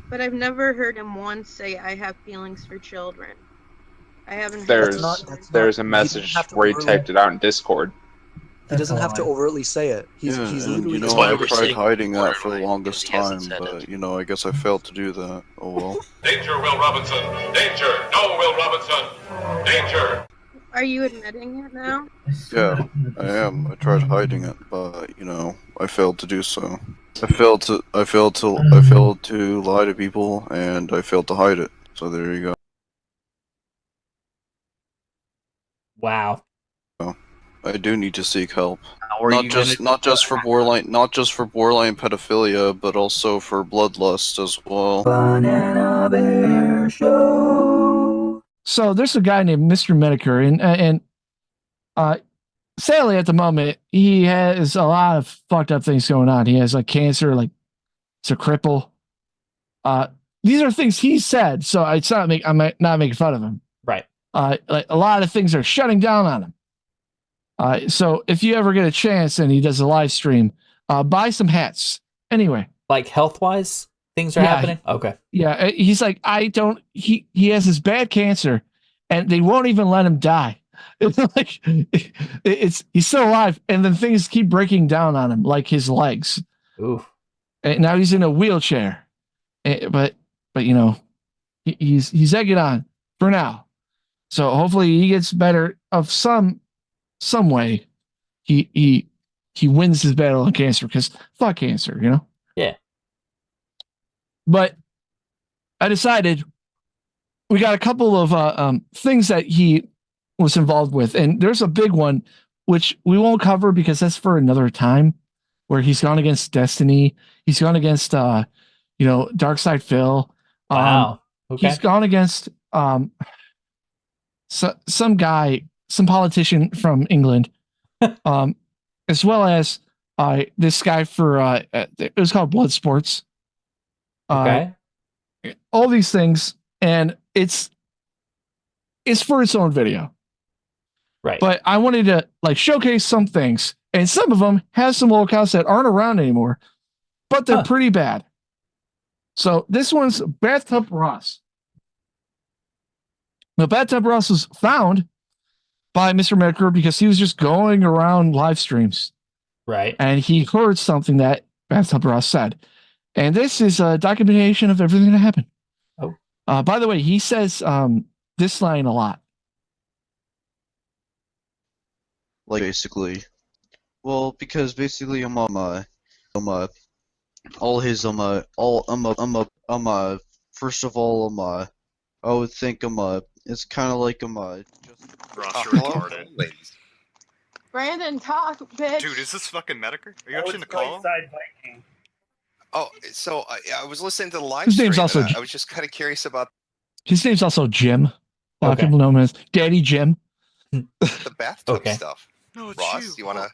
But I've never heard him once say, I have feelings for children. I haven't heard There's that. there's a message where he typed it out in Discord. He doesn't have to overtly say it. He's literally. That's why I tried hiding that for the longest time, but I guess I failed to do that. Oh well. Danger, Will Robinson! Danger! No, Will Robinson! Danger! Are you admitting it now? Yeah, I am. I tried hiding it, but I failed to do so. I failed to lie to people, and I failed to hide it. So there you go. Wow. I do need to seek help. Not just for borderline pedophilia, but also for bloodlust as well. Banana Bear Show. So there's a guy named Mr Metokur, and sadly at the moment he has a lot of fucked up things going on. He has like cancer, like it's a cripple. These are things he said, so I'm not making fun of him. Right. Like a lot of things are shutting down on him. So if you ever get a chance and he does a live stream, buy some hats. Anyway. Like health-wise, things are happening? Okay. Yeah, he's like, he has this bad cancer and they won't even let him die. It's like, he's still alive and then things keep breaking down on him, like his legs. Ooh. And now he's in a wheelchair. But he's egging on for now. So hopefully he gets better of some way. He wins his battle on cancer because fuck cancer, Yeah. But I decided we got a couple of things that he was involved with, and there's a big one which we won't cover because that's for another time. Where he's gone against Destiny, he's gone against Darkside Phil. Wow. Okay. He's gone against some guy, some politician from England, as well as this guy for it was called Blood Sports. Okay. All these things, and it's for its own video. Right. But I wanted to showcase some things, and some of them have some locales that aren't around anymore, but they're pretty bad. So this one's BathTub Ross. Now, BathTub Ross was found by Mr. Metokur because he was just going around live streams. Right. And he heard something that BathTub Ross said. And this is a documentation of everything that happened. Oh. By the way, he says this line a lot. Basically. Well, because basically all his first of all I would think it's kind of like Ross, you're retarded. Brandon, talk, bitch. Dude, is this fucking Metokur? Are you actually in the call? Oh, so I was listening to the live His stream. name's also I was just kind of curious about his name's also Jim. A lot of people know him as Daddy Jim. the bathtub stuff. No, it's Ross, you wanna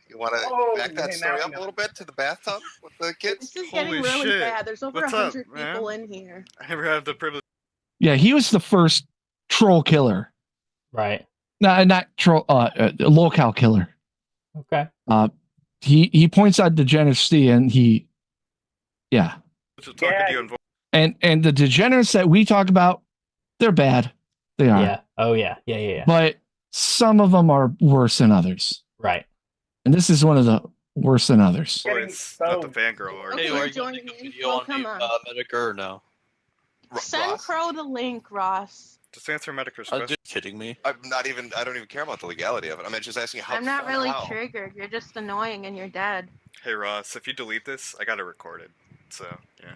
back that story up a little bit to the bathtub with the kids? This is getting really bad. There's over 100 people in here. I never had the privilege. Yeah, he was the first troll killer. Right. No, not troll. Locale killer. Okay. He points out Degenerates and and the Degenerates that we talk about, they're bad. They are. Yeah. Oh yeah. Yeah. But some of them are worse than others. Right. And this is one of the worse than others. Or it's not the fangirl. Or Okay, are you joining me? Oh, come on. Metokur or no? Send Crow the link, Ross. Just answer Metokur's Are question. you kidding me? I don't even care about the legality of it. I'm just asking how. I'm not really triggered. You're just annoying and you're dead. Hey Ross, if you delete this, I got it recorded. So yeah.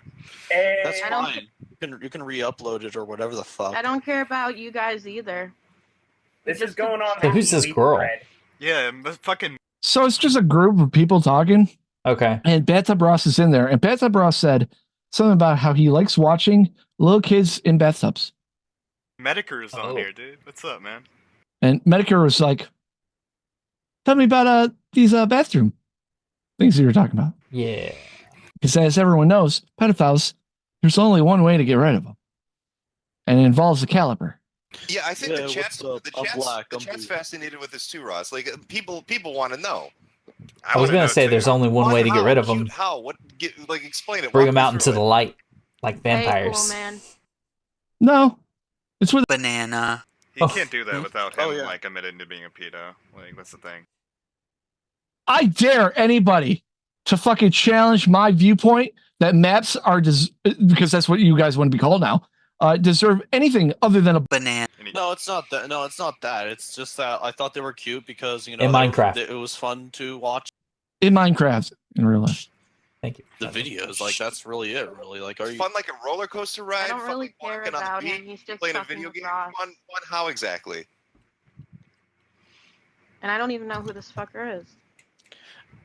That's fine. You can re-upload it or whatever the fuck. I don't care about you guys either. This is going on. Hey, who's this girl? Yeah, fucking. So it's just a group of people talking. Okay. And BathTub Ross is in there. And BathTub Ross said something about how he likes watching little kids in bathtubs. Metokur's on here, dude. What's up, man? And Metokur was like, tell me about these bathroom things that you're talking about. Yeah. Because as everyone knows, pedophiles, there's only one way to get rid of them. And it involves a caliper. Yeah, I think the chat's fascinated with this too, Ross. Like people want to know. I was gonna say there's only one way to get rid of them. How? What? Explain it. Bring them out into the light. Like Hey, vampires. cool man. No, it's with banana. He can't do that without him, Oh, yeah. like, admitting to being a pedo. Like, that's the thing. I dare anybody to fucking challenge my viewpoint that maps are because that's what you guys want to be called now. Deserve anything other than a banana. No, it's not that. No, it's not that. It's just that I thought they were cute because In Minecraft. it was fun to watch in Minecraft in real life. Thank you. the videos. Like that's really it. Really, like are you Fun like a roller coaster ride. I don't fun really like care walking on the about beach, him. He's just playing a fucking video with game. Ross. Fun how exactly? And I don't even know who this fucker is.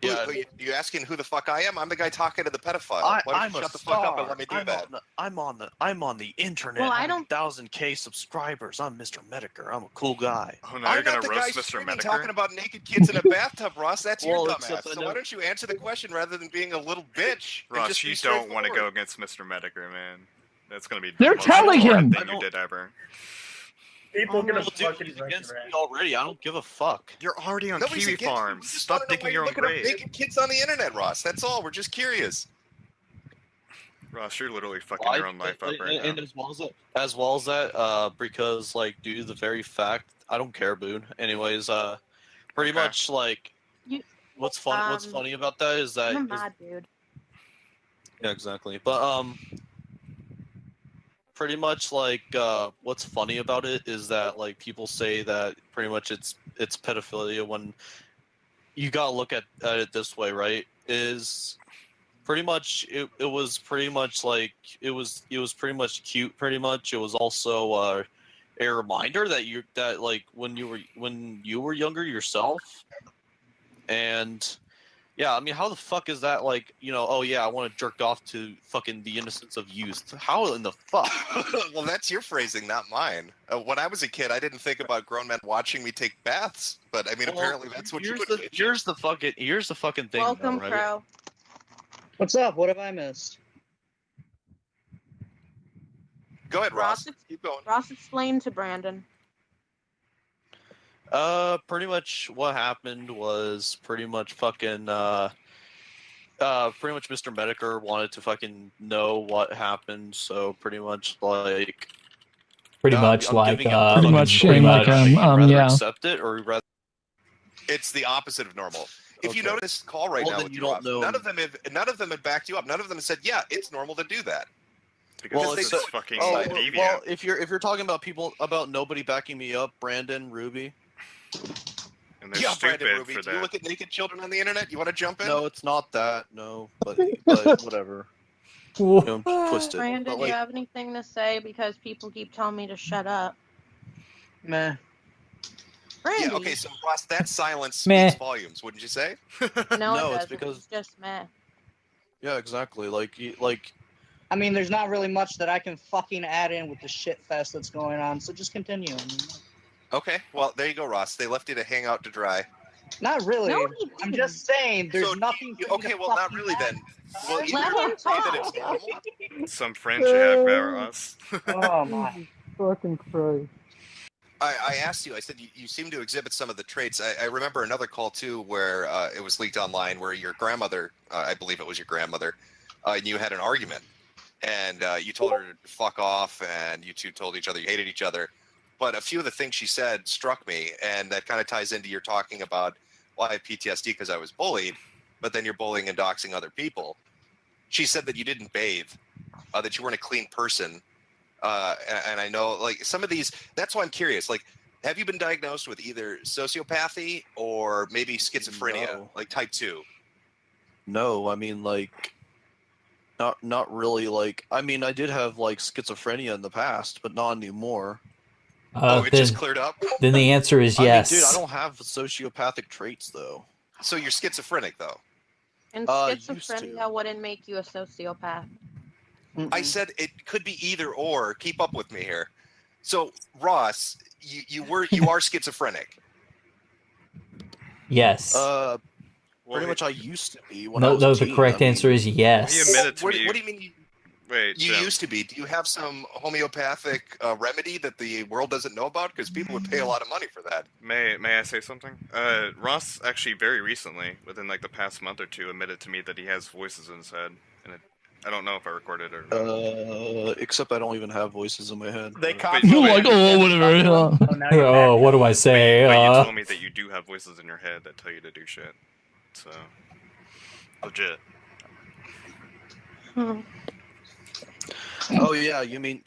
Yeah. You asking who the fuck I am? I'm the guy talking to the pedophile. I, Why don't I'm you a shut the star. fuck up and let me do that? I'm on the internet. Well, I having don't- 1,000K subscribers. I'm Mr. Metokur. I'm a cool guy. Oh, now you're I'm gonna not the guy roast Mr. streaming Metokur? talking about naked kids in a bathtub, Ross. That's Well, your except dumbass. I So know- why don't you answer the question rather than being a little bitch? and Ross, just be you don't want to go straightforward? against Mr. Metokur, man. That's gonna be the They're most telling important him. thing you did ever. People gonna Well, dude, fucking he's wreck against your me ass. already. I don't give a fuck. You're already on Nobody's kiwi against you. farms. We just Stop wanna know why digging you're your own looking up grave. naked kids on the internet, Ross. That's all. We're just curious. Ross, you're literally fucking Well, your own life up right and now. as well as that, because like due to the very fact, I don't care, Boone. Anyways, pretty Okay. much like You- what's funny about that is that I'm a mad dude. yeah, exactly. But pretty much like what's funny about it is that like people say that pretty much it's pedophilia when you gotta look at it this way, right? Is pretty much it was pretty much like it was pretty much cute. Pretty much it was also a reminder that like when you were younger yourself, and yeah, I mean, how the fuck is that like, oh yeah, I want to jerk off to fucking the innocence of youth. How in the fuck? Well, that's your phrasing, not mine. When I was a kid, I didn't think about grown men watching me take baths, but I mean, Well, apparently that's what you would. here's the fucking thing. Welcome, though, right? Crow. What's up? What have I missed? Go ahead, Ross. Ross, Keep going. Ross explained to Brandon. Pretty much what happened was pretty much fucking pretty much Mr. Metokur wanted to fucking know what happened, so pretty much like Pretty much I'm like giving him Pretty fucking much pretty shame, like, much. He'd rather yeah. accept it or he'd rather It's the opposite of normal. If you Okay. notice this call right Well, now, then with you you, don't Ross, know. none of them have backed you up. None of them have said, "Yeah, it's normal to do that." Because Well, this they is do it. fucking Oh deviant. well, if you're talking about people about nobody backing me up, Brandon, Ruby. And they're Yeah, stupid Brandon Ruby, for do you that. look at naked children on the internet? You want to jump in? No, it's not that. No, but whatever. Twisted. Brandon, But, do like, you have anything to say? Because people keep telling me to shut up. Meh. Brandy. Yeah. Okay. So Ross, that silence Meh. speaks volumes, wouldn't you say? No, No, it it's doesn't. because- It's just meh. yeah, exactly. Like I mean, there's not really much that I can fucking add in with the shit fest that's going on, so just continue. I mean, Okay. Well, there you go, Ross. They left you to hang out to dry. not really. No, he I'm didn't. just saying, there's So, nothing. for me Okay. to Well, not fucking really add. then. Well, Let either him say that it's talk. normal. Some French you have there, Ross. Oh my. Fucking Christ. I asked you. I said you seem to exhibit some of the traits. I remember another call too where it was leaked online where your grandmother, I believe it was your grandmother, and you had an argument, and you told her to fuck off, and you two told each other you hated each other. But a few of the things she said struck me, and that kind of ties into your talking about, well, I have PTSD because I was bullied, but then you're bullying and doxing other people. She said that you didn't bathe, that you weren't a clean person. And I know, like, some of these, that's why I'm curious. Like, have you been diagnosed with either sociopathy or maybe schizophrenia, No. like type 2? no, I mean like not really. Like I mean, I did have like schizophrenia in the past, but not anymore. Oh, it just cleared up? Then the answer is yes. I mean, dude, I don't have sociopathic traits though. So you're schizophrenic, though? And Used to. schizophrenia wouldn't make you a sociopath. I said it could be either or. Keep up with me here. So, Ross, you are schizophrenic. Yes. Pretty much I used to be when I No, was no. a The teen. correct I mean, answer is yes. He admitted to What me. do you mean? Wait, You Jim. used to be. Do you have some homeopathic remedy that the world doesn't know about? Because people would pay a lot of money for that. May I say something? Ross actually very recently, within like the past month or two, admitted to me that he has voices in his head, and I don't know if I recorded it or not. Except I don't even have voices in my head. They But- You're like, oh, whatever. Yeah. Oh, what do I say? But you told me that you do have voices in your head that tell you to do shit. So, legit. Oh yeah, you mean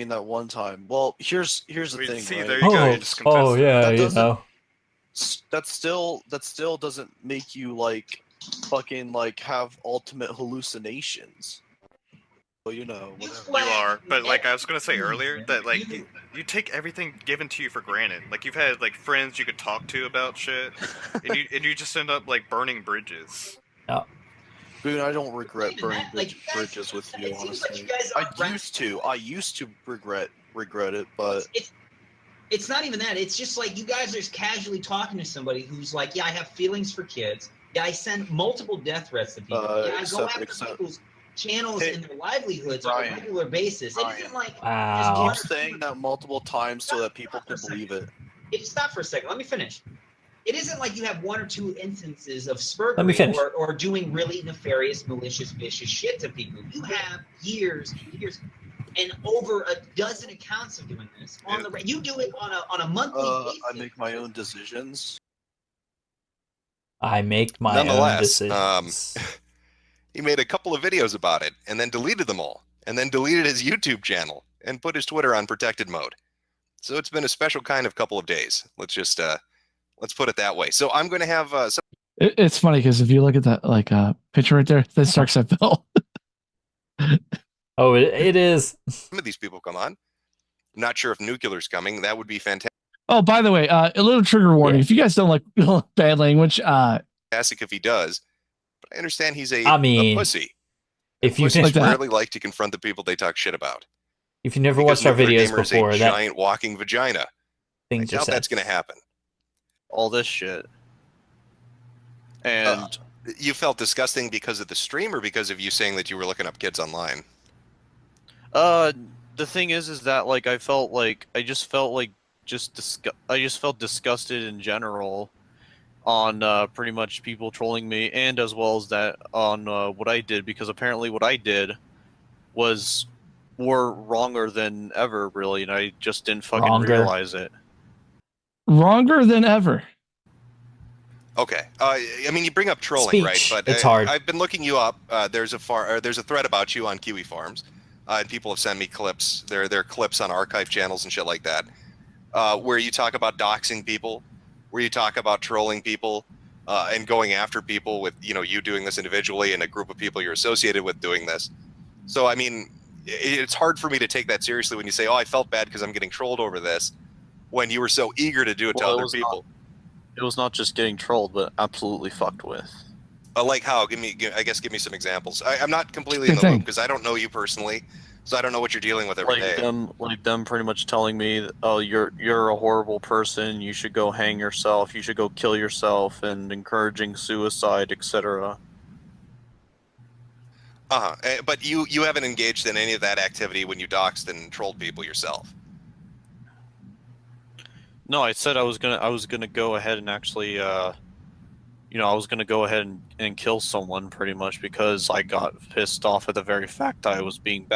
that one time. Well, here's the Wait, thing. see, right? there you go. You just confessed it. yeah, That you doesn't- know. That still doesn't make you like fucking like have ultimate hallucinations. Well, you know, whatever. You are, but like I was gonna say earlier, that like you take everything given to you for granted. Like you've had like friends you could talk to about shit, and you just end up like burning bridges. No. Dude, I don't regret burning bridges with you. Honestly, I used to regret it, but it's not even that. It's just like you guys are just casually talking to somebody who's like, yeah, I have feelings for kids. Yeah, I send multiple death threats to people. Yeah, I go after people's channels and their livelihoods on a regular basis. It isn't like wow. Keep saying that multiple times so that people can believe it. Stop for a second. Let me finish. It isn't like you have one or two instances of Let me finish. spurgery or doing really nefarious, malicious, vicious shit to people. You have years and years and over a dozen accounts of doing this on the. You do it on a monthly basis. I make my own decisions. I make my own Nonetheless, decisions. he made a couple of videos about it and then deleted them all, and then deleted his YouTube channel and put his Twitter on protected mode. So it's been a special kind of couple of days. Let's just let's put it that way. So I'm going to have some. It's funny because if you look at that like picture right there, that's Darkseid Oh, it is. Some of these people come on. I'm not sure if Nuclear's coming. That would be fantastic. Oh, by the way, a little trigger warning. If you guys don't like bad language, Fantastic if he does. But I understand he's a pussy. If you pussies like that. rarely like to confront the people they talk shit about. If you never Because watched our Nuclear videos Gamer is before, a that giant walking vagina. I things are doubt said. that's going to happen. All this shit. And you felt disgusting because of the stream, or because of you saying that you were looking up kids online? The thing is that like I just felt disgusted in general on pretty much people trolling me, and as well as that on what I did, because apparently what I did was more wronger than ever, really, and I just didn't fucking realize it. Wronger than ever. Okay. I mean, you bring up trolling, Speech. right? But It's hard. I've been looking you up. There's a thread about you on Kiwi Farms, and people have sent me clips. There are clips on archive channels and shit like that, where you talk about doxing people, where you talk about trolling people, and going after people with you doing this individually and a group of people you're associated with doing this. So I mean, it's hard for me to take that seriously when you say, "Oh, I felt bad because I'm getting trolled over this," when you were so eager to do it to other people. It was not just getting trolled, but absolutely fucked with. Like how? Give me some examples. I'm not completely in the loop because I don't know you personally, so I don't know what you're dealing with every day. Them pretty much telling me, "Oh, you're a horrible person. You should go hang yourself. You should go kill yourself," and encouraging suicide, etc. But you haven't engaged in any of that activity when you doxed and trolled people yourself. No, I said I was gonna go ahead and actually, I was gonna go ahead and kill someone pretty much because I got pissed off at the very fact I was being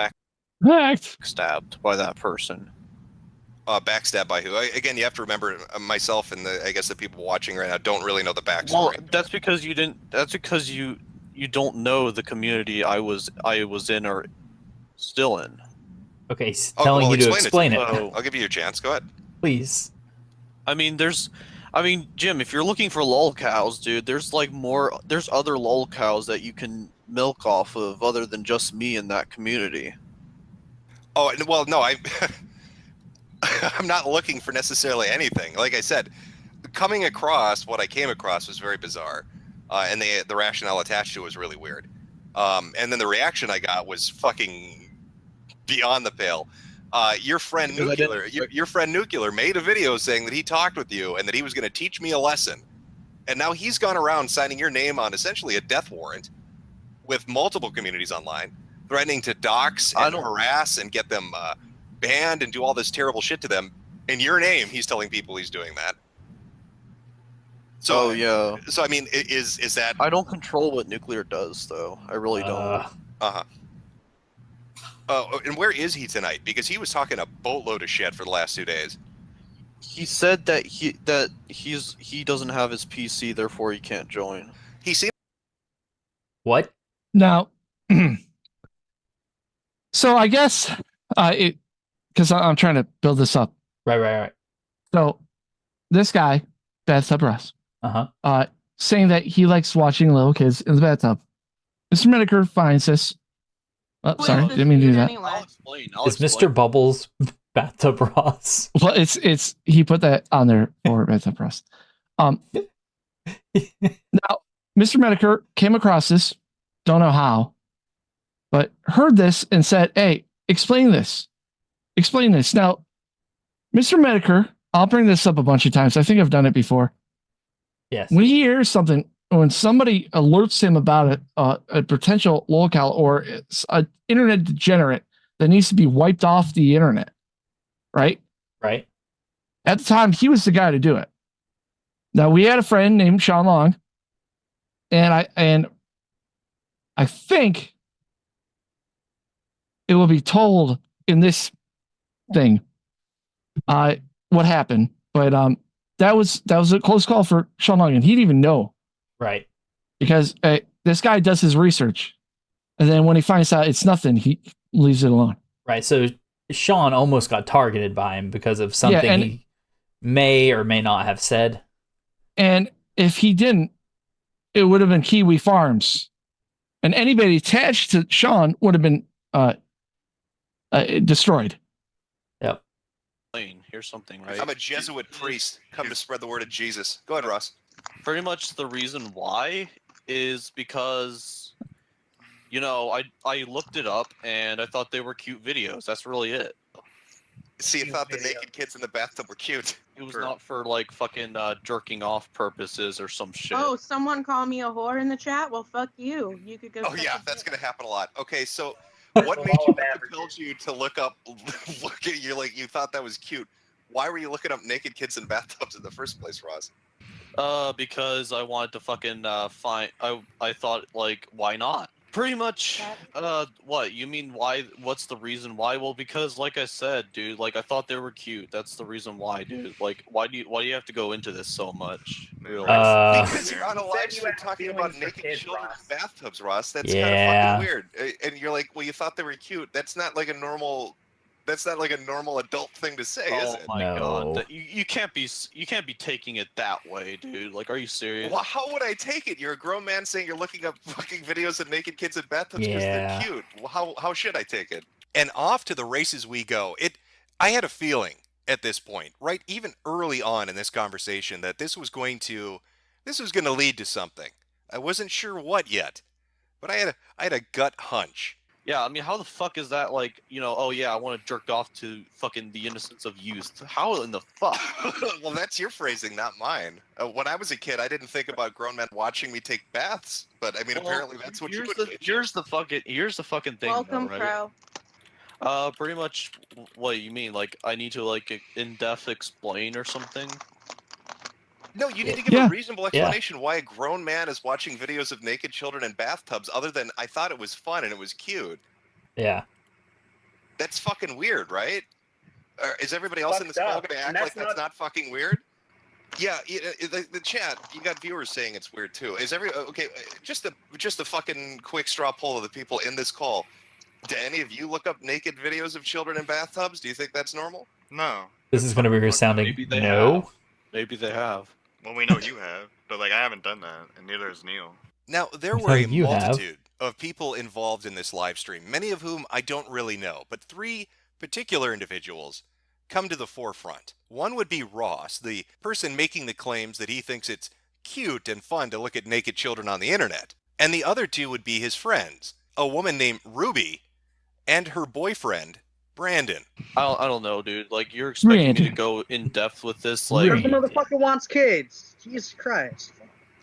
backstabbed by that person. Backstabbed by who? Again, you have to remember, myself and I guess the people watching right now don't really know the backstory. Well, that's because you didn't. That's because you don't know the community I was in or still in. Okay, telling you to explain it. I'll give you your chance. Go ahead. Please. I mean, Jim, if you're looking for lol cows, dude, there's other lol cows that you can milk off of other than just me in that community. Oh, well, no, I'm not looking for necessarily anything. Like I said, coming across what I came across was very bizarre, and the rationale attached to it was really weird. And then the reaction I got was fucking beyond the pale. Your friend Nuclear made a video saying that he talked with you and that he was going to teach me a lesson. And now he's gone around signing your name on essentially a death warrant with multiple communities online, threatening to dox and harass and get them banned and do all this terrible shit to them. In your name, he's telling people he's doing that. So, So, I mean, is that... I don't control what Nuclear does, though. I really don't. And where is he tonight? Because he was talking a boatload of shit for the last 2 days. He said that he doesn't have his PC, therefore he can't join. He seemed. What? Now, so I guess because I'm trying to build this up. Right. So this guy, BathTub Ross, saying that he likes watching little kids in the bathtub. Mr. Metokur finds this. Oh, sorry, didn't mean to do that. I'll explain. Is Mr. Bubbles BathTub Ross? Well, it's he put that on there for BathTub Ross. Now, Mr. Metokur came across this, don't know how, but heard this and said, "Hey, explain this. Explain this." Now, Mr. Metokur, I'll bring this up a bunch of times. I think I've done it before. Yes. When he hears something, when somebody alerts him about a potential locale or an internet degenerate that needs to be wiped off the internet, right? Right. At the time, he was the guy to do it. Now, we had a friend named Sean Long, and I think it will be told in this thing what happened, but that was a close call for Sean Long, and he didn't even know. Right. Because this guy does his research, and then when he finds out it's nothing, he leaves it alone. Right. So Sean almost got targeted by him because of something he may or may not have said. And if he didn't, it would have been Kiwi Farms, and anybody attached to Sean would have been destroyed. Yep. Here's something, right? I'm a Jesuit priest. Come to spread the word of Jesus. Go ahead, Ross. Pretty much the reason why is because, you know, I looked it up and I thought they were cute videos. That's really it. See, you thought the naked kids in the bathtub were cute. It was not for like fucking jerking off purposes or some shit. Oh, someone call me a whore in the chat? Well, fuck you. You could go. Oh yeah, that's gonna happen a lot. Okay, so what made you compelled you to look at you like you thought that was cute? Why were you looking up naked kids in bathtubs in the first place, Ross? Because I wanted to fucking find. I thought like, why not? Pretty much. What you mean? Why? What's the reason why? Well, because like I said, dude, like I thought they were cute. That's the reason why, dude. Like, why do you have to go into this so much? Really? Because you're on a live stream talking about naked children in bathtubs, Ross. That's kind of fucking weird. And you're like, well, you thought they were cute. That's not like a normal. That's not like a normal adult thing to say, is it? Oh my god! You can't be taking it that way, dude. Like, are you serious? Well, how would I take it? You're a grown man saying you're looking up fucking videos of naked kids in bathtubs because they're cute. Well, how should I take it? And off to the races we go. I had a feeling at this point, right, even early on in this conversation, that this was going to lead to something. I wasn't sure what yet, but I had a gut hunch. Yeah, I mean, how the fuck is that like, you know, oh yeah, I want to jerk off to fucking the innocence of youth. How in the fuck? Well, that's your phrasing, not mine. When I was a kid, I didn't think about grown men watching me take baths, but I mean, apparently that's what you would. Here's the fucking thing. Welcome, though, right? Pro. Pretty much what you mean, like I need to like in-depth explain or something? No, you need to give a reasonable explanation why a grown man is watching videos of naked children in bathtubs other than I thought it was fun and it was cute. Yeah. That's fucking weird, right? Is everybody else in this call going to act like that's not fucking weird? Yeah, the chat, you got viewers saying it's weird too. Okay, just a fucking quick straw poll of the people in this call. Do any of you look up naked videos of children in bathtubs? Do you think that's normal? No. This is going to be resounding. No. Maybe they have. Well, we know you have, but like I haven't done that, and neither has Neil. Now, there were a multitude of people involved in this live stream, many of whom I don't really know, but three particular individuals come to the forefront. One would be Ross, the person making the claims that he thinks it's cute and fun to look at naked children on the internet. And the other two would be his friends, a woman named Ruby and her boyfriend, Brandon. I don't know, dude. Like, you're expecting me to go in depth with this? Like, the motherfucker wants kids. Jesus Christ.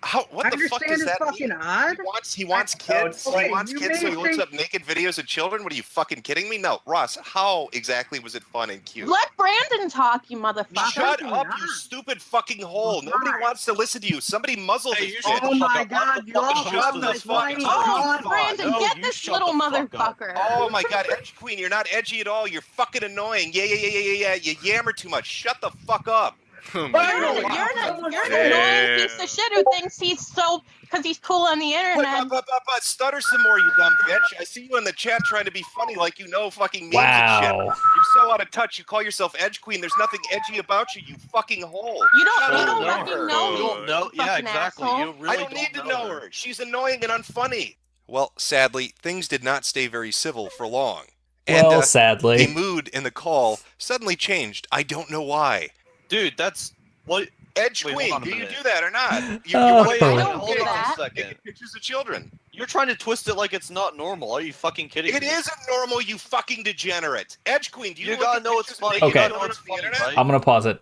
How? What the fuck does that fucking mean? odd. He wants kids. He wants kids, so he looks up naked videos of children. What are you fucking kidding me? No, Ross. How exactly was it fun and cute? Let Brandon talk, you motherfucker. Shut up, you stupid fucking hole! Nobody wants to listen to you. Somebody muzzle this shit. Oh my god, you all Shut the fuck up! Brandon, get this little motherfucker. Oh my god, Edge Queen, you're not edgy at all. You're fucking annoying. Yeah. You yammer too much. Shut the fuck up. You're an annoying piece of shit who thinks he's so because he's cool on the internet. But stutter some more, you dumb bitch. I see you in the chat trying to be funny like you know fucking memes and shit. You're so out of touch. You call yourself Edge Queen. There's nothing edgy about you, you fucking hole. You don't fucking know me. You don't know. Yeah, exactly. You really I don't need to know her. She's annoying and unfunny. Well, sadly, things did not stay very civil for long. Well, sadly. The mood in the call suddenly changed. I don't know why. Dude, that's what Edge Queen. Do you do that or not? Hold on a second. Pictures of children. You're trying to twist it like it's not normal. Are you fucking kidding me? It isn't normal, you fucking degenerate. Edge Queen, do you gotta know it's funny. Okay. You gotta know it's funny, right? I'm gonna pause it.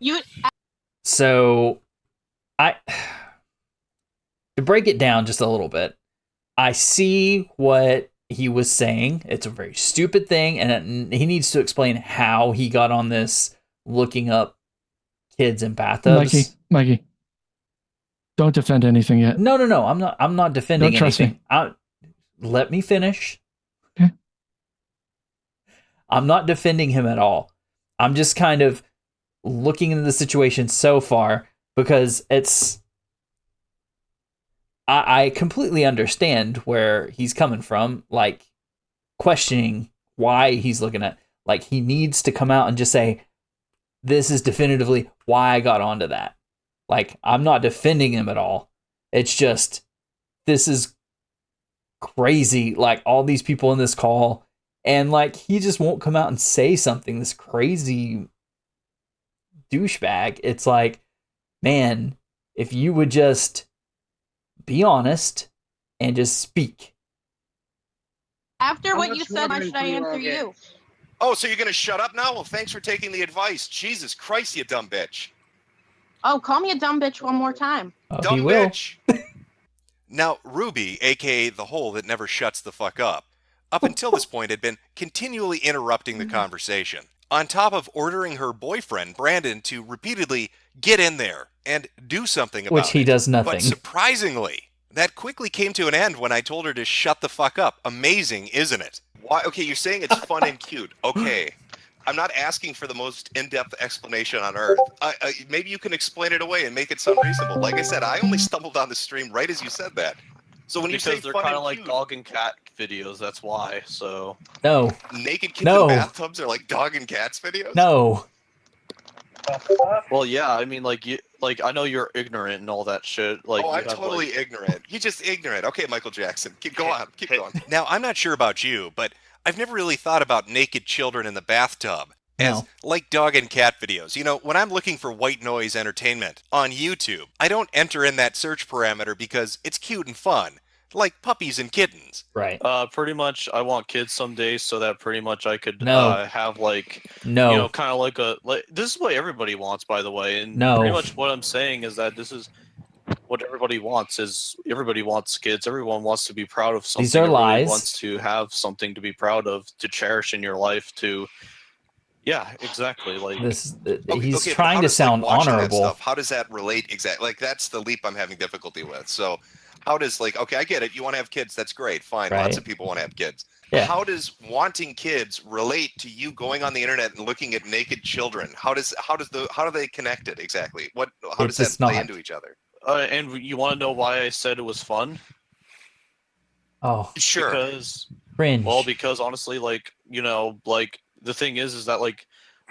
So, to break it down just a little bit, I see what he was saying. It's a very stupid thing, and he needs to explain how he got on this looking up kids in bathtubs. Mikey, don't defend anything yet. No. I'm not defending Don't trust anything. Let me finish. Okay. I'm not defending him at all. I'm just kind of looking into the situation so far because it's. I completely understand where he's coming from, like questioning why he's looking at. Like he needs to come out and just say, this is definitively why I got onto that. Like, I'm not defending him at all. It's just, this is crazy. Like, all these people in this call, and like, he just won't come out and say something. This crazy douchebag. It's like, man, if you would just be honest and just speak. After what you said, why should I answer you? Oh, so you're going to shut up now? Well, thanks for taking the advice. Jesus Christ, you dumb bitch. Oh, call me a dumb bitch one more time. Dumb bitch. Now, Ruby, a.k.a. the hole that never shuts the fuck up until this point had been continually interrupting the conversation. On top of ordering her boyfriend, Brandon, to repeatedly get in there and do something about it. Which he does nothing. But surprisingly, that quickly came to an end when I told her to shut the fuck up. Amazing, isn't it? Why? Okay, you're saying it's fun and cute. Okay. I'm not asking for the most in-depth explanation on earth. Maybe you can explain it away and make it sound reasonable. Like I said, I only stumbled on the stream right as you said that. So when you say they're fun kind and of like cute, dog and cat videos, that's why. So No. naked kids in bathtubs are like dog and cats videos? No. Well, yeah, I mean, like I know you're ignorant and all that shit. Like, I'm totally ignorant. You're just ignorant. Okay, Michael Jackson, keep going. Now, I'm not sure about you, but I've never really thought about naked children in the bathtub as like dog and cat videos. You know, when I'm looking for white noise entertainment on YouTube, I don't enter in that search parameter because it's cute and fun, like puppies and kittens. Right. Pretty much, I want kids someday so that pretty much I could have like, you know, kind of like this is what everybody wants, by the way. And pretty much what I'm saying is that this is what everybody wants. Is everybody wants kids. Everyone wants to be proud of something. These are lies. Wants to have something to be proud of, to cherish in your life. Yeah, exactly. Like this, he's trying to sound honorable. How does that relate exactly? Like that's the leap I'm having difficulty with. So, how does okay, I get it. You want to have kids. That's great. Fine. Right. Lots of people want to have kids. Yeah. How does wanting kids relate to you going on the internet and looking at naked children? How do they connect it exactly? How does that play into each other? And you want to know why I said it was fun? Oh, sure. Because cringe. Well, because honestly, like, you know, like the thing is that like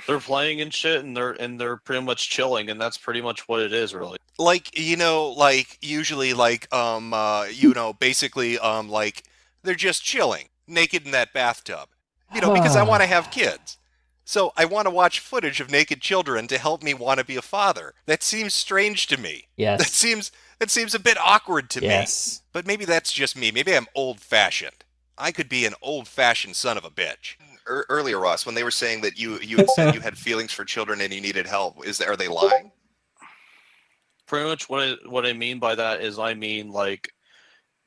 they're playing and shit, and they're pretty much chilling, and that's pretty much what it is, really. Like, you know, like usually like you know, basically like they're just chilling naked in that bathtub. You know, because I want to have kids. So I want to watch footage of naked children to help me want to be a father. That seems strange to me. Yes. That seems a bit awkward to me. But maybe that's just me. Maybe I'm old-fashioned. I could be an old-fashioned son of a bitch. Earlier, Ross, when they were saying that you had said you had feelings for children and you needed help, are they lying? pretty much what I mean by that is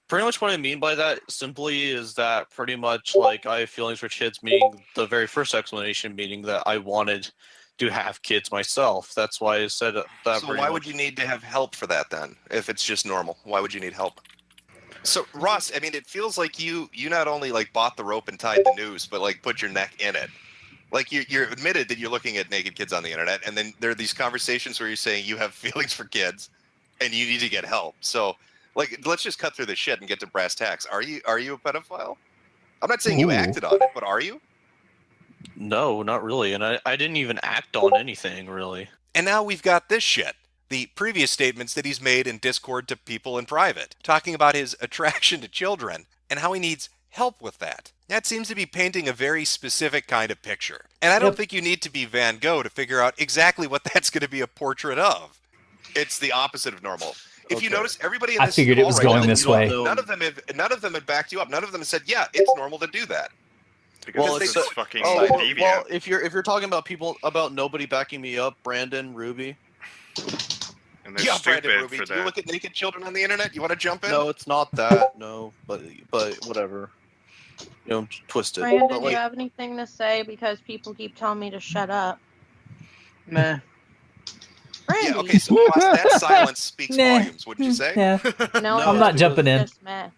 pretty much what I mean by that simply is that pretty much like I have feelings for kids, meaning the very first explanation, meaning that I wanted to have kids myself. That's why I said that. So why would you need to have help for that then? If it's just normal, why would you need help? So Ross, I mean, it feels like you not only like bought the rope and tied the noose, but like put your neck in it. Like you're admitted that you're looking at naked kids on the internet, and then there are these conversations where you're saying you have feelings for kids, and you need to get help. So, like, let's just cut through this shit and get to brass tacks. Are you a pedophile? I'm not saying you acted on it, but are you? No, not really, and I didn't even act on anything really. And now we've got this shit. The previous statements that he's made in Discord to people in private, talking about his attraction to children and how he needs help with that. That seems to be painting a very specific kind of picture. And I don't think you need to be Van Gogh to figure out exactly what that's going to be a portrait of. It's the opposite of normal. If you notice, everybody in I this figured it call was right going now, this way. None of them have backed you up. None of them have said, "Yeah, it's normal to do that." Well, Because it's they- fucking well, if you're talking about people about nobody backing me up, Brandon, Ruby. And they're Yeah, stupid Brandon Ruby, for do you that. look at naked children on the internet? You want to jump in? No, it's not that. No, but whatever. You know, twisted. Brandon, But, do you have anything to say? Because people keep telling me to shut up. Meh. Yeah, okay, so that silence speaks volumes, wouldn't you say? Yeah. No, I'm not jumping in. Just meh.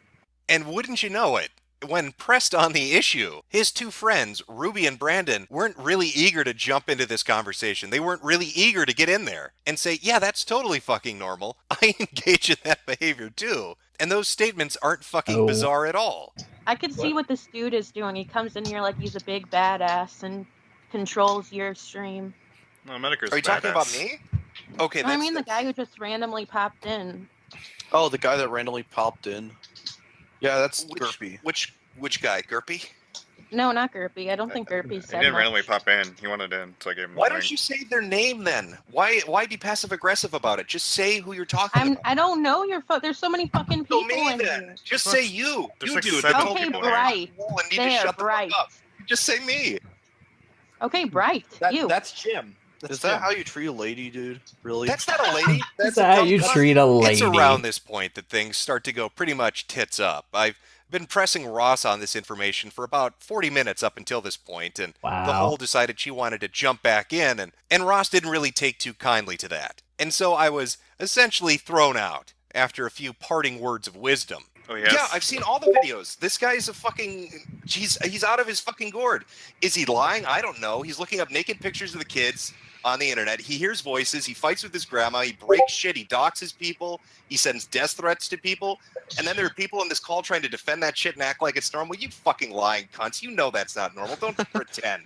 And wouldn't you know it, when pressed on the issue, his two friends, Ruby and Brandon, weren't really eager to jump into this conversation. They weren't really eager to get in there and say, yeah, that's totally fucking normal. I engage in that behavior too. And those statements aren't fucking bizarre at all. I could see what this dude is doing. He comes in here like he's a big badass and controls your stream. No, Metokur's Are you talking about me? Okay, I mean the guy who just randomly popped in. Oh, the guy that randomly popped in. Yeah, that's Gerpy. Which guy, Gerpy? No, not Gerpy. I don't think Gerpy He said didn't much. randomly pop in. He wanted in, so I gave him. Why the don't link. you say their name then? Why be passive aggressive about it? Just say who you're talking about. I don't know your there's so many fucking people in here. Just say you. There's You like do it. 7 Okay, people here. Bright. And need to There, shut the Bright. fuck up. Just say me. Okay, Bright. You. That's Jim. Is that how you treat a lady, dude? Really? That's not a lady. That's how you treat a lady. It's around this point that things start to go pretty much tits up. I've been pressing Ross on this information for about 40 minutes up until this point, and Wow. the whole decided she wanted to jump back in, and Ross didn't really take too kindly to that. And so I was essentially thrown out after a few parting words of wisdom. Oh, yes? Yeah, I've seen all the videos. This guy's a fucking... He's out of his fucking gourd. Is he lying? I don't know. He's looking up naked pictures of the kids on the internet. He hears voices. He fights with his grandma. He breaks shit. He doxes people. He sends death threats to people. And then there are people in this call trying to defend that shit and act like it's normal. You fucking lying cunts. You know that's not normal. Don't pretend.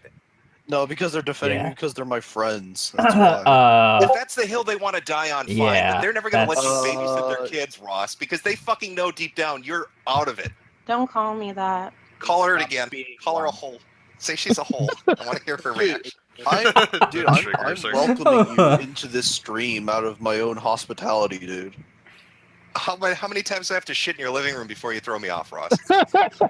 No, because they're defending Yeah. me because they're my friends. That's why. If that's the hill they want to die on, fine. Yeah, but they're never going to let you that's- babysit their kids, Ross, because they fucking know deep down you're out of it. Don't call me that. Call her again. Call her a hole. Say she's a hole. I want to hear her reaction. I'm Trigger, sir. welcoming you into this stream out of my own hospitality, dude. How many times do I have to shit in your living room before you throw me off, Ross?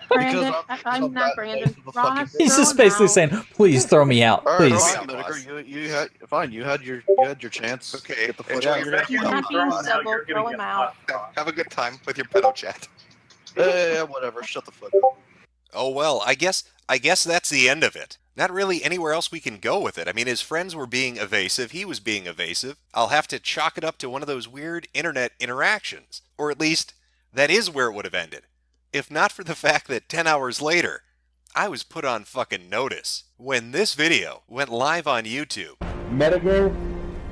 Brandon, I'm not Brandon. Ross, He's throw just him basically out. saying, "Please throw me out, All right, please." fine, Metokur, you had fine. You had your chance. Okay, Get the fuck enjoy out. your He's not being civil. Throw him out. Have a good time with your pedo chat. Yeah, whatever. Shut the fuck up. Oh well, I guess that's the end of it. Not really anywhere else we can go with it. I mean, his friends were being evasive, he was being evasive. I'll have to chalk it up to one of those weird internet interactions. Or at least, that is where it would have ended. If not for the fact that 10 hours later, I was put on fucking notice when this video went live on YouTube. Metokur,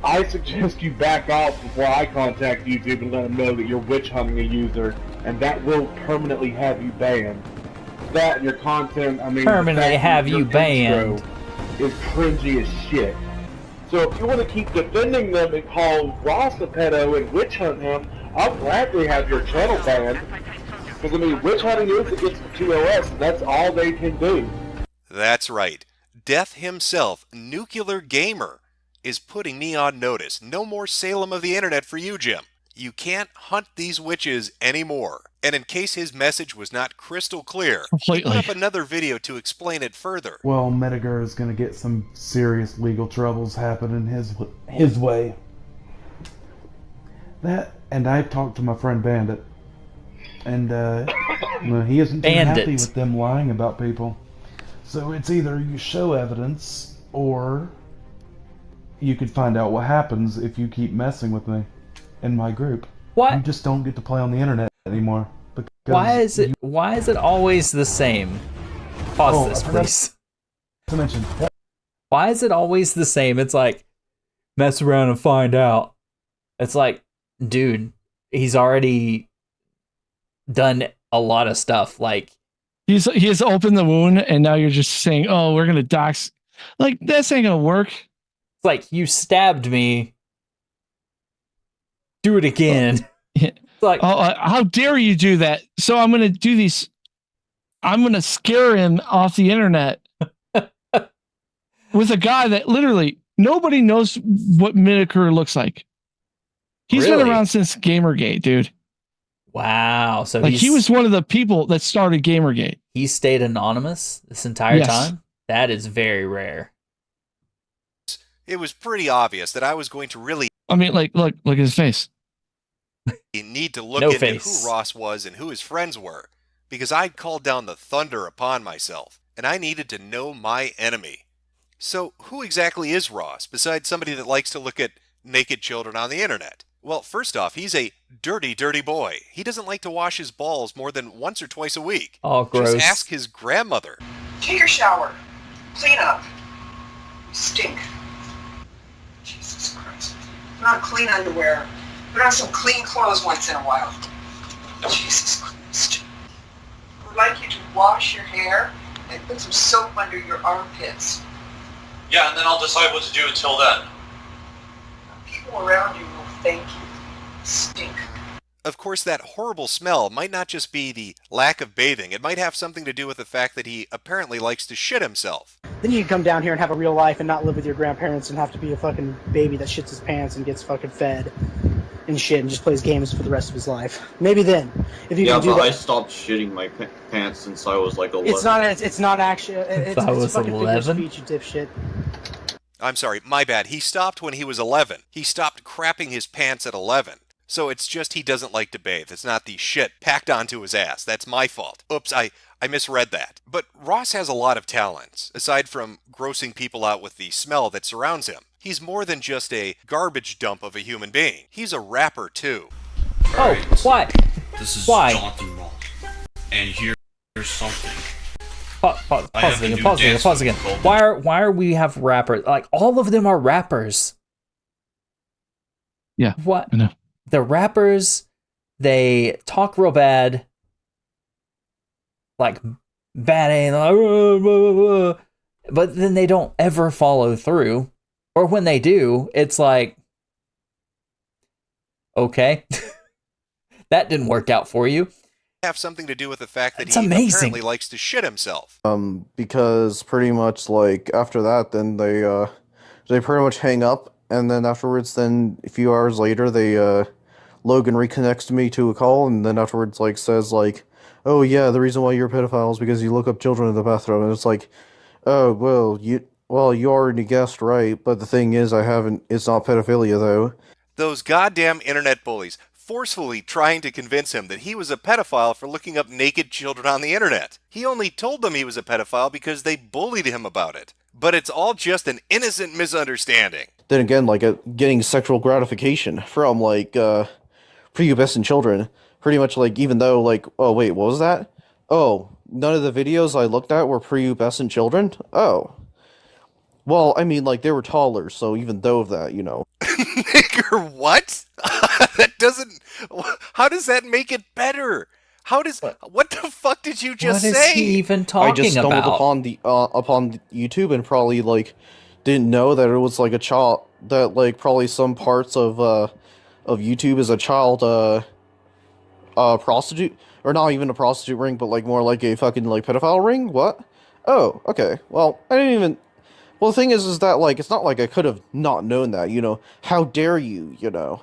I suggest you back off before I contact YouTube and let them know that you're witch hunting a user, and that will permanently have you banned. That and your content, I mean, Permanently the fact have that you your banned. intro is cringy as shit. So if you want to keep defending them and call Ross a pedo and witch hunt him, I'll gladly have your channel banned. Because I mean, witch hunting is against the TOS, and that's all they can do. That's right. Death himself, Nuclear Gamer, is putting me on notice. No more Salem of the internet for you, Jim. You can't hunt these witches anymore. And in case his message was not crystal clear, he put up another video to explain it further. Well, Metokur is going to get some serious legal troubles happening his way. That, and I've talked to my friend Bandit, and well, he isn't too Bandit. happy with them lying about people. So it's either you show evidence, or you could find out what happens if you keep messing with me in my group. What? You just don't get to play on the internet anymore. Because Why is it always the same? Pause this, I forgot please. to mention. Why is it always the same? It's like, mess around and find out. It's like, dude, he's already done a lot of stuff. Like, he has opened the wound, and now you're just saying, "Oh, we're gonna dox." Like, this ain't gonna work. It's like, you stabbed me. Do it again. It's like, how dare you do that? So I'm gonna do these. I'm gonna scare him off the internet with a guy that literally nobody knows what Metokur looks like. He's been around since Gamergate, dude. Wow. So like, he was one of the people that started Gamergate. He stayed anonymous this entire time? That is very rare. It was pretty obvious that I was going to really I mean, like, look at his face. need to look into who Ross was and who his friends were, because I'd called down the thunder upon myself, and I needed to know my enemy. So who exactly is Ross, besides somebody that likes to look at naked children on the internet? Well, first off, he's a dirty, dirty boy. He doesn't like to wash his balls more than once or twice a week. Oh, gross. Just ask his grandmother. Take your shower. Clean up. You stink. Jesus Christ. Put on clean underwear. Put on some clean clothes once in a while. Jesus Christ. I would like you to wash your hair and put some soap under your armpits. Yeah, and then I'll decide what to do until then. People around you will thank you. Stink. Of course, that horrible smell might not just be the lack of bathing. It might have something to do with the fact that he apparently likes to shit himself. Then you can come down here and have a real life and not live with your grandparents and have to be a fucking baby that shits his pants and gets fucking fed and shit and just plays games for the rest of his life. Maybe then, if you can do that. I stopped shitting my pants since I was like 11. It's not actually. It's fucking figure of speech, you dipshit. I'm sorry, my bad. He stopped when he was 11. He stopped crapping his pants at 11. So it's just he doesn't like to bathe. It's not the shit packed onto his ass. That's my fault. Oops, I misread that. But Ross has a lot of talents, aside from grossing people out with the smell that surrounds him. He's more than just a garbage dump of a human being. He's a rapper, too. Oh, what? This is Why? Jonathan Ross, and here's something. Pause again. Why are we have rappers? Like, all of them are rappers. Yeah. What? I know. The rappers, they talk real bad. Like, bad, but then they don't ever follow through. Or when they do, it's like, okay, that didn't work out for you. Have something to do with the fact that It's he amazing. apparently likes to shit himself. Because pretty much like after that, then they pretty much hang up, and then afterwards, then a few hours later, Logan reconnects me to a call, and then afterwards like says like, oh yeah, the reason why you're a pedophile is because you look up children in the bathroom, and it's like, oh well you already guessed right, but the thing is it's not pedophilia though. Those goddamn internet bullies forcefully trying to convince him that he was a pedophile for looking up naked children on the internet. He only told them he was a pedophile because they bullied him about it. But it's all just an innocent misunderstanding. Then again, like getting sexual gratification from like prepubescent children, pretty much like, even though like, oh wait, what was that? Oh, none of the videos I looked at were prepubescent children? Oh. Well, I mean, like, they were taller, so even though of that, you know. Nigger, what? That doesn't... How does that make it better? What the fuck did you just say? What is he even talking about? I just stumbled upon YouTube and probably, like, didn't know that it was, like, a child... That, like, probably some parts of YouTube is a child, prostitute... Or not even a prostitute ring, but, like, more like a fucking, like, pedophile ring? What? Oh, okay. Well, I didn't even... Well, the thing is that, like, it's not like I could have not known that, you know. How dare you, you know.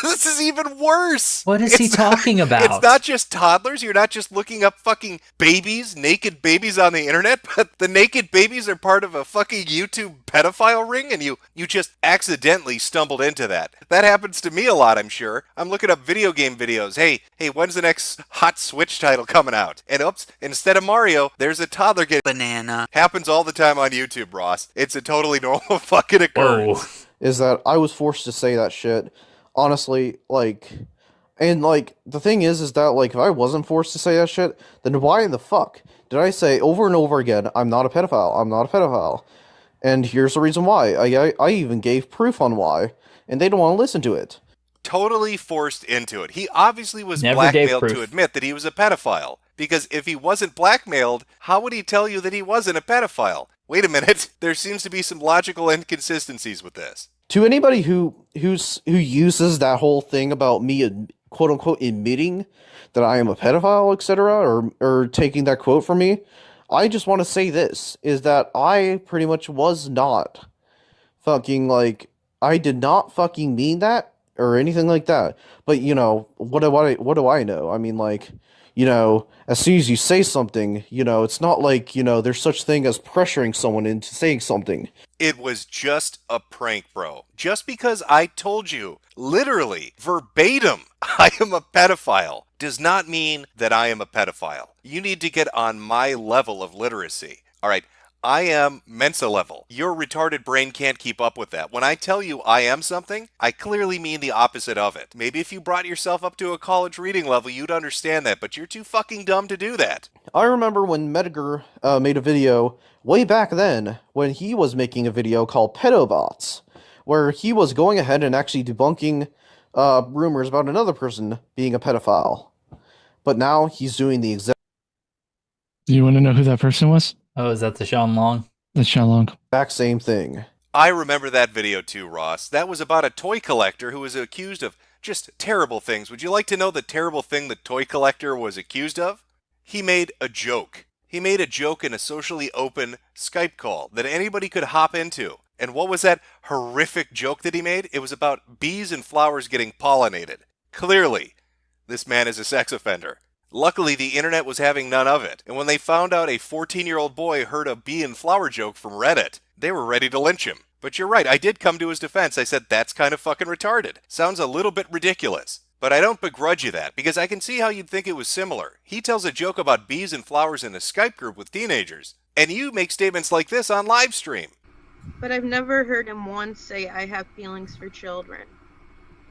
This is even worse. What is he talking about? It's not just toddlers. You're not just looking up fucking babies, naked babies on the internet, but the naked babies are part of a fucking YouTube pedophile ring, and you just accidentally stumbled into that. That happens to me a lot, I'm sure. I'm looking up video game videos. Hey, when's the next hot Switch title coming out? And oops, instead of Mario, there's a toddler getting banana. Happens all the time on YouTube, Ross. It's a totally normal fucking occurrence. Is that I was forced to say that shit. Honestly, like, and like, the thing is that, like, if I wasn't forced to say that shit, then why in the fuck did I say over and over again, I'm not a pedophile, I'm not a pedophile? And here's the reason why. I even gave proof on why, and they don't want to listen to it. Totally forced into it. He obviously was Never gave blackmailed proof. to admit that he was a pedophile. Because if he wasn't blackmailed, how would he tell you that he wasn't a pedophile? Wait a minute, there seems to be some logical inconsistencies with this. To anybody who uses that whole thing about me, quote unquote, admitting that I am a pedophile, etc., or taking that quote from me, I just want to say this, is that I pretty much was not fucking, like, I did not fucking mean that, or anything like that. But, you know, what do I know? I mean, like, you know, as soon as you say something, you know, it's not like, you know, there's such thing as pressuring someone into saying something. It was just a prank, bro. Just because I told you, literally, verbatim, I am a pedophile, does not mean that I am a pedophile. You need to get on my level of literacy. All right, I am Mensa level. Your retarded brain can't keep up with that. When I tell you I am something, I clearly mean the opposite of it. Maybe if you brought yourself up to a college reading level, you'd understand that, but you're too fucking dumb to do that. I remember when Metokur made a video way back then, when he was making a video called Pedobots, where he was going ahead and actually debunking rumors about another person being a pedophile. But now he's doing the exact... Do you want to know who that person was? Oh, is that the Sean Long? The Sean Long. Exact same thing. I remember that video too, Ross. That was about a toy collector who was accused of just terrible things. Would you like to know the terrible thing the toy collector was accused of? He made a joke. He made a joke in a socially open Skype call that anybody could hop into. And what was that horrific joke that he made? It was about bees and flowers getting pollinated. Clearly, this man is a sex offender. Luckily, the internet was having none of it. And when they found out a 14-year-old boy heard a bee and flower joke from Reddit, they were ready to lynch him. But you're right, I did come to his defense. I said, that's kind of fucking retarded. Sounds a little bit ridiculous. But I don't begrudge you that, because I can see how you'd think it was similar. He tells a joke about bees and flowers in a Skype group with teenagers, and you make statements like this on live stream. But I've never heard him once say, I have feelings for children.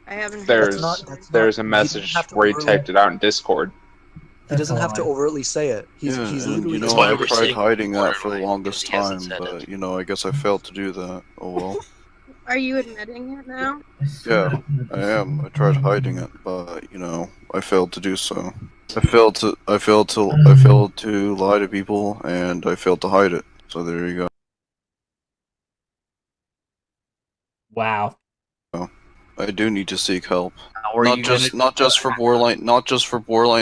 I haven't There's a message where he typed it out in Discord. He doesn't have to overtly say it. He's literally... You know, I tried hiding that for the longest time, but, you know, I guess I failed to do that. Oh well. Are you admitting it now? Yeah, I am. I tried hiding it, but, you know, I failed to do so. I failed to lie to people, and I failed to hide it. So there you go. Wow. I do need to seek help. Not just for borderline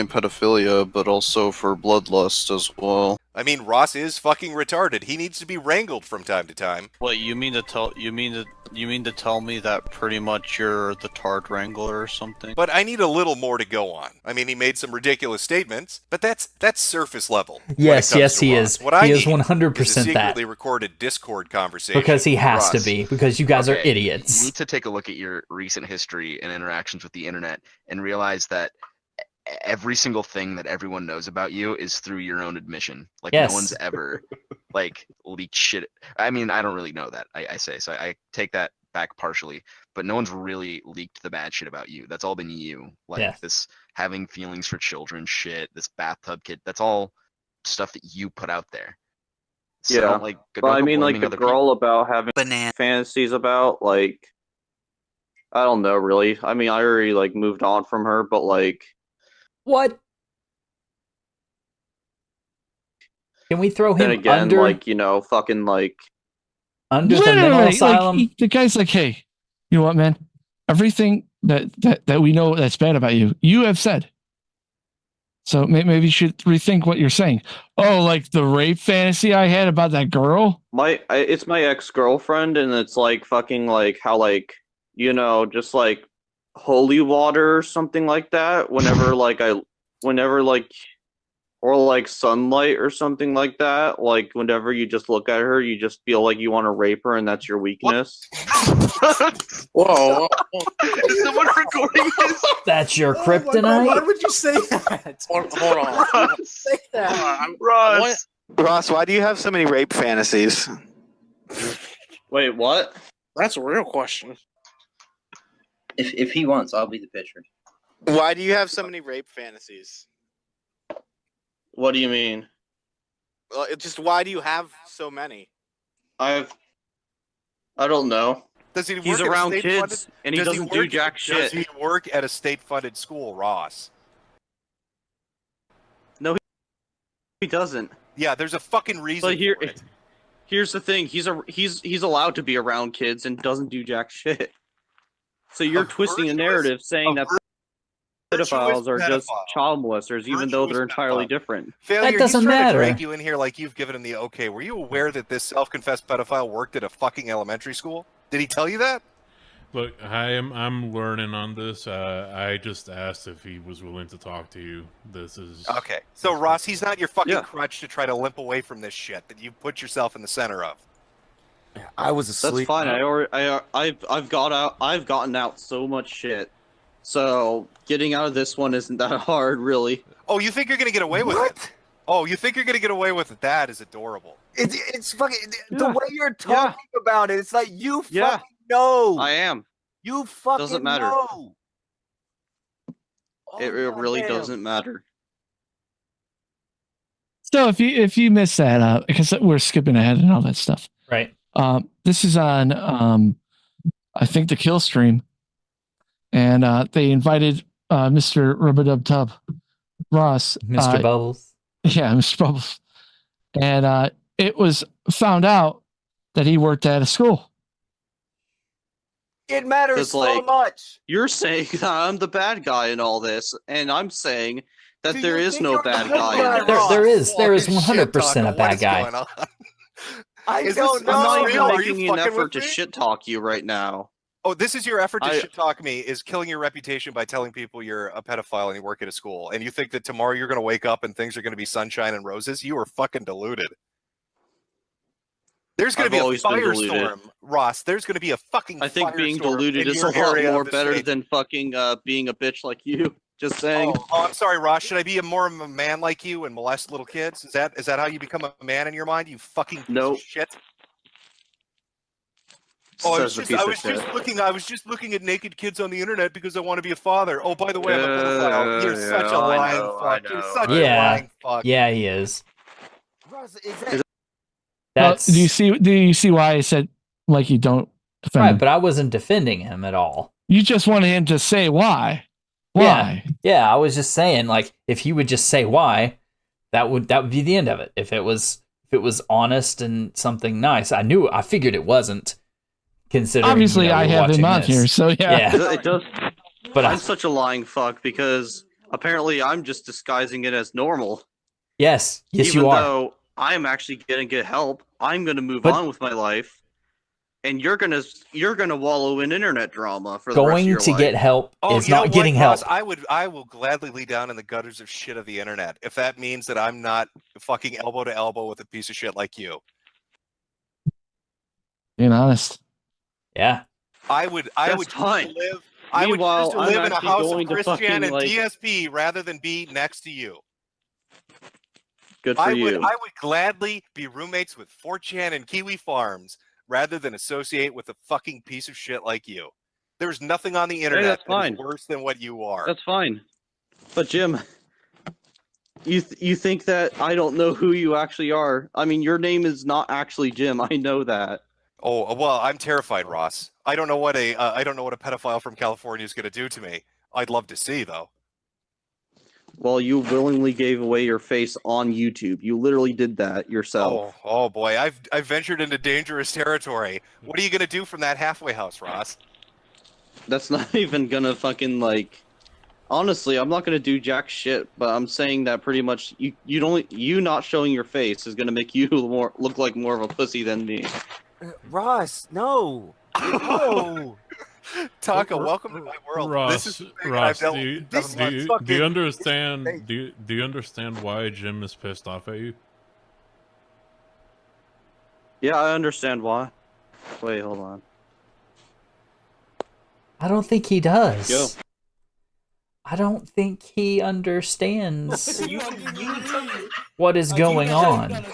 pedophilia, but also for bloodlust as well. I mean, Ross is fucking retarded. He needs to be wrangled from time to time. What you mean to tell me that pretty much you're the tard wrangler or something? But I need a little more to go on. I mean, he made some ridiculous statements, but that's surface level. Yes, he is. What I he is need 100% is a secretly that. recorded Discord conversation. Because he has to Ross, be, because you guys are okay, idiots. You need to take a look at your recent history and interactions with the internet and realize that every single thing that everyone knows about you is through your own admission. Like, Yes. no one's ever like leaked shit. I mean, I don't really know that. I say so. I take that back partially, but no one's really leaked the bad shit about you. That's all been you. Like Yeah. this having feelings for children shit. This bathtub kid. That's all stuff that you put out there. So Yeah, don't, like, but don't I go mean, like blaming the other girl about having fantasies about, like, I don't know, really. I mean, I already like moved on from her, but like, What? Can we throw him then again, under like, you know, fucking like, under the mental Literally, asylum? like, the guy's like, hey, you know what, man? Everything that we know that's bad about you, you have said. So maybe you should rethink what you're saying. Oh, like the rape fantasy I had about that girl? it's my ex-girlfriend, and it's like fucking like how, like, you know, just like holy water or something like that. Whenever or like sunlight or something like that. Like whenever you just look at her, you just feel like you want to rape her, and that's your weakness. Whoa! Is someone recording this? That's your Oh my God, kryptonite. why would you say that? Hold on. Say that. Ross, why do you have so many rape fantasies? Wait, what? That's a real question. If he wants, I'll be the pitcher. Why do you have so many rape fantasies? What do you mean? Well, just why do you have so many? I don't know. Does he He's work around at a kids, state-funded? and he Does doesn't do work- jack shit. Does he work at a state-funded school, Ross? No, he doesn't. Yeah, there's a fucking reason. But for it. here's the thing: he's allowed to be around kids and doesn't do jack shit. So you're twisting a narrative saying that pedophiles are just child molesters, even though they're entirely different. Failure, That doesn't he's trying matter. to drag you in here like you've given him the okay. Were you aware that this self-confessed pedophile worked at a fucking elementary school? Did he tell you that? Look, I'm learning on this. I just asked if he was willing to talk to you. This is Okay. So Ross, he's not your fucking crutch to try to limp away from this shit that you put yourself in the center of. I was asleep. That's fine. I've gotten out so much shit. So getting out of this one isn't that hard, really. Oh, you think you're gonna get away with it? Oh, you think you're gonna get away with it? That is adorable. It's fucking the way you're talking about it. It's like you fucking know. I am. You fucking Doesn't matter. know. It really goddamn. doesn't matter. So if you missed that, because we're skipping ahead and all that stuff. Right. This is on I think the Kill stream, and they invited Mr. BathTub Ross, Mr. Bubbles. Yeah, Mr. Bubbles, and it was found out that he worked at a school. It matters It's so like, much. You're saying that I'm the bad guy in all this, and I'm saying that there is think no you're bad the good guy guy, in this. Ross? There is Fucking 100% a shit, bad what is guy. going on? I Is don't this- know. I'm not Real? even Are making you an fucking effort with to me? shit talk you right now. Oh, this is your effort to I- shit talk me, is killing your reputation by telling people you're a pedophile and you work at a school. And you think that tomorrow you're going to wake up and things are going to be sunshine and roses? You are fucking deluded. There's going to I've be a always been deluded. firestorm, Ross. There's going to be a fucking I think being firestorm deluded in is a your lot area of more the better state. than fucking being a bitch like you. Just saying. Oh, I'm sorry, Ross. Should I be more of a man like you and molest little kids? Is that how you become a man in your mind? You fucking piece of shit. Oh, I was just looking at naked kids on the internet because I want to be a father. Oh, by the way, I'm a pedophile. You're such a lying fuck. You're such a lying fuck. Yeah, he is. Ross, is that Well, do you see why I said like you don't defend right, him? but I wasn't defending him at all. You just wanted him to say why. Why? Yeah, I was just saying, like, if he would just say why, that would be the end of it. If it was honest and something nice, I figured it wasn't. Considering, Obviously, I have him on here, so yeah. It does. But I'm such a lying fuck because apparently I'm just disguising it as normal. Yes, Even you are. though I'm actually gonna get help, I'm gonna move But- on with my life, and you're gonna wallow in internet drama for the rest of Going your to life. get help Oh, is you know not what, getting help. Ross? I will gladly lay down in the gutters of shit of the internet if that means that I'm not fucking elbow to elbow with a piece of shit like you. Being honest. Yeah. I would That's choose fine. to live. I would Meanwhile, choose to I'm live in a actually house going of to Christian fucking, and like- DSP rather than be next to you. Good for I you. would gladly be roommates with 4chan and Kiwi Farms rather than associate with a fucking piece of shit like you. There's nothing on the internet that's that fine. is worse than what you are. That's fine. But Jim, you think that I don't know who you actually are? I mean, your name is not actually Jim. I know that. Oh well, I'm terrified, Ross. I don't know what a pedophile from California is going to do to me. I'd love to see though. Well, you willingly gave away your face on YouTube. You literally did that yourself. Oh boy, I've ventured into dangerous territory. What are you going to do from that halfway house, Ross? That's not even gonna fucking like. Honestly, I'm not gonna do jack shit. But I'm saying that pretty much you not showing your face is gonna make you look like more of a pussy than me. Ross, no. No. Taka, welcome to my world. Ross, this is Ross, I've do you understand? Do you understand why Jim is pissed off at you? Yeah, I understand why. Wait, hold on. I don't think he does. Go. I don't think he understands you what is going on.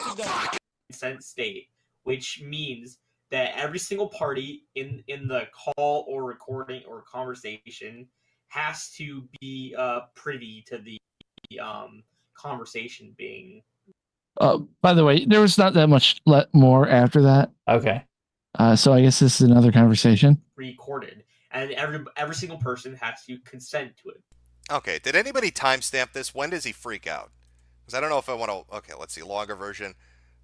Consent state, which means that every single party in the call or recording or conversation has to be privy to the conversation being. By the way, there was not that much more after that. Okay. So I guess this is another conversation. Recorded, and every single person has to consent to it. Okay, did anybody timestamp this? When does he freak out? Because I don't know if I want to... Okay, let's see, longer version.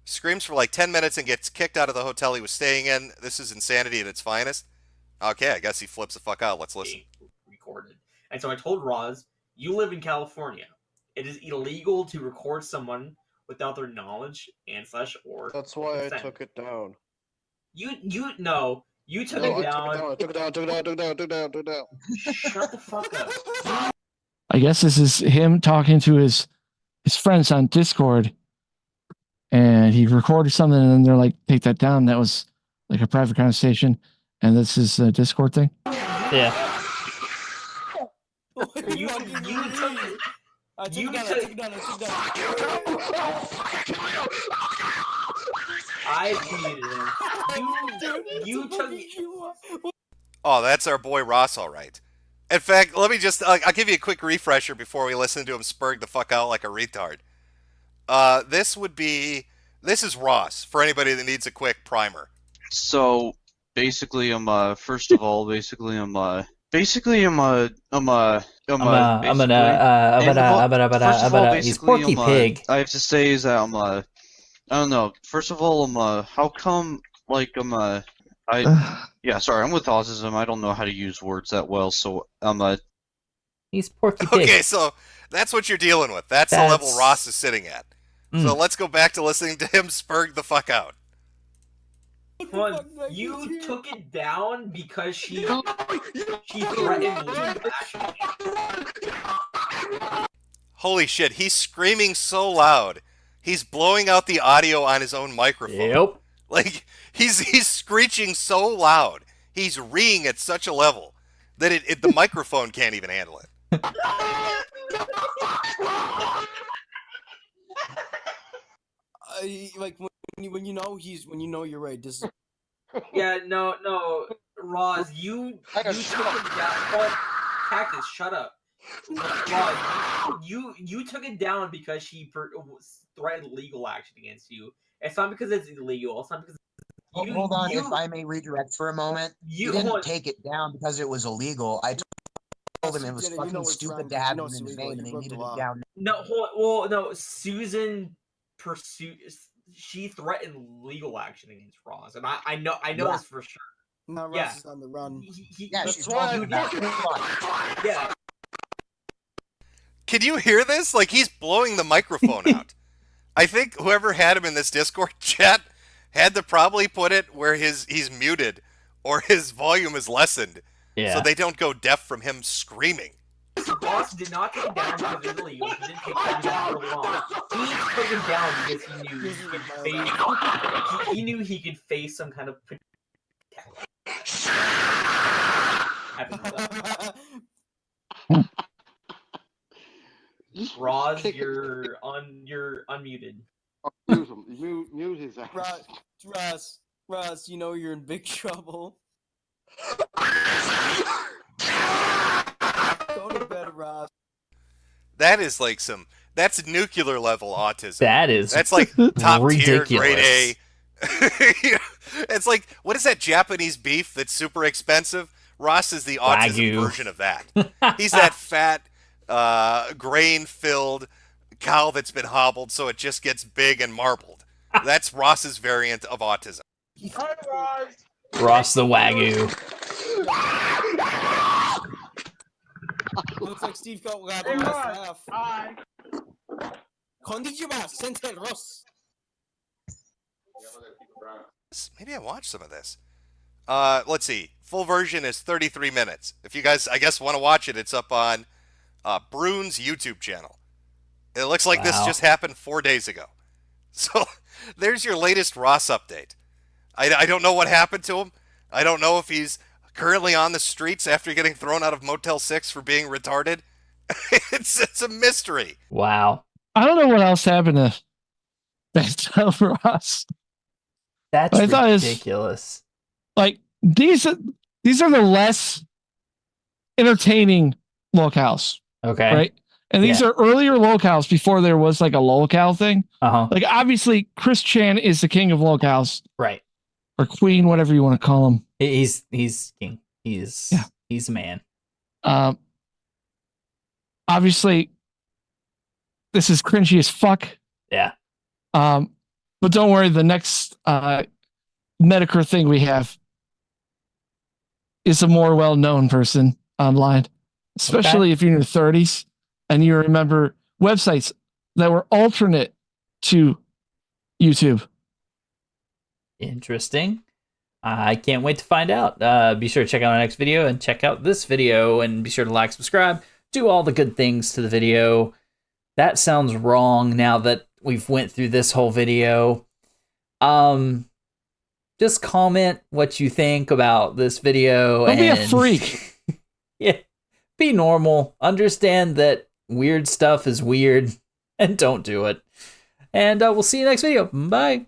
Screams for like 10 minutes and gets kicked out of the hotel he was staying in. This is insanity at its finest. Okay, I guess he flips the fuck out. Let's listen. Recorded. And so I told Roz, you live in California. It is illegal to record someone without their knowledge and /or That's why consent. I took it down. You took it down. Took it down. Shut the fuck up. I guess this is him talking to his friends on Discord, and he recorded something, and then they're like, "Take that down." That was like a private conversation, and this is a Discord thing. Yeah. You took it. I tweeted him. You took it. Oh, that's our boy Ross, all right. In fact, let me just... I'll give you a quick refresher before we listen to him spurg the fuck out like a retard. This is Ross, for anybody that needs a quick primer. So, basically, first of all, First of all, he's Porky Pig. I have to say is that I don't know. First of all, how come yeah, sorry, I'm with autism. I don't know how to use words that well, so he's Porky Pig. Okay, so that's what you're dealing with. That's the level Ross is sitting at. So let's go back to listening to him spurg the fuck out. Well, you took it down because she threatened legal action. Holy shit, he's screaming so loud. He's blowing out the audio on his own microphone. Yep. Like, he's screeching so loud. He's reeing at such a level that the microphone can't even handle it. Like when you know you're right. This is... Yeah, no, Roz, you took it down. Cactus, shut up. Roz, you took it down because she threatened legal action against you. It's not because it's illegal. It's not because. Hold on, if I may redirect for a moment. You didn't take it down because it was illegal. I told him it was fucking stupid to have him in his name, and they needed it down. No, Susan she threatened legal action against Ross, and I know this for sure. No, Ross is on the run. She's talking about it. Yeah. Can you hear this? Like, he's blowing the microphone out. I think whoever had him in this Discord chat had to probably put it where he's muted or his volume is lessened, so they don't go deaf from him screaming. Ross did not take it down because it's illegal. He didn't take it down for long. He took it down because he knew he could face some kind of Roz, you're unmuted. Mute his ass. Ross, you know you're in big trouble. Go to bed, Ross. That is like that's nuclear level autism. That's like top ridiculous. tier, grade A. It's like, what is that Japanese beef that's super expensive? Ross is the autism Wagyu version of that. He's that fat, grain-filled cow that's been hobbled so it just gets big and marbled. That's Ross's variant of autism. Ross the Wagyu. Looks like Steve got the last laugh. Konnichiwa, Sensei Ross. Maybe I watched some of this. Let's see. Full version is 33 minutes. If you guys, I guess, want to watch it, it's up on Brune's YouTube channel. It looks like this just happened 4 days ago. So there's your latest Ross update. I don't know what happened to him. I don't know if he's currently on the streets after getting thrown out of Motel 6 for being retarded. It's a mystery. Wow. I don't know what else happened to BathTub Ross. That's ridiculous. Like these are the less entertaining locales. Okay. Right? And these are earlier locales before there was like a locale thing. Like obviously Chris Chan is the king of locales. Right. Or queen, whatever you want to call him. He's king. He's a man. Obviously this is cringy as fuck. Yeah. But don't worry, the next Metokur thing we have is a more well-known person online, especially if you're in your 30s and you remember websites that were alternate to YouTube. Interesting. I can't wait to find out. Be sure to check out our next video and check out this video, and be sure to like, subscribe, do all the good things to the video. That sounds wrong now that we've went through this whole video. Just comment what you think about this video. Don't be a freak. Yeah, be normal. Understand that weird stuff is weird, and don't do it. And we'll see you next video. Bye.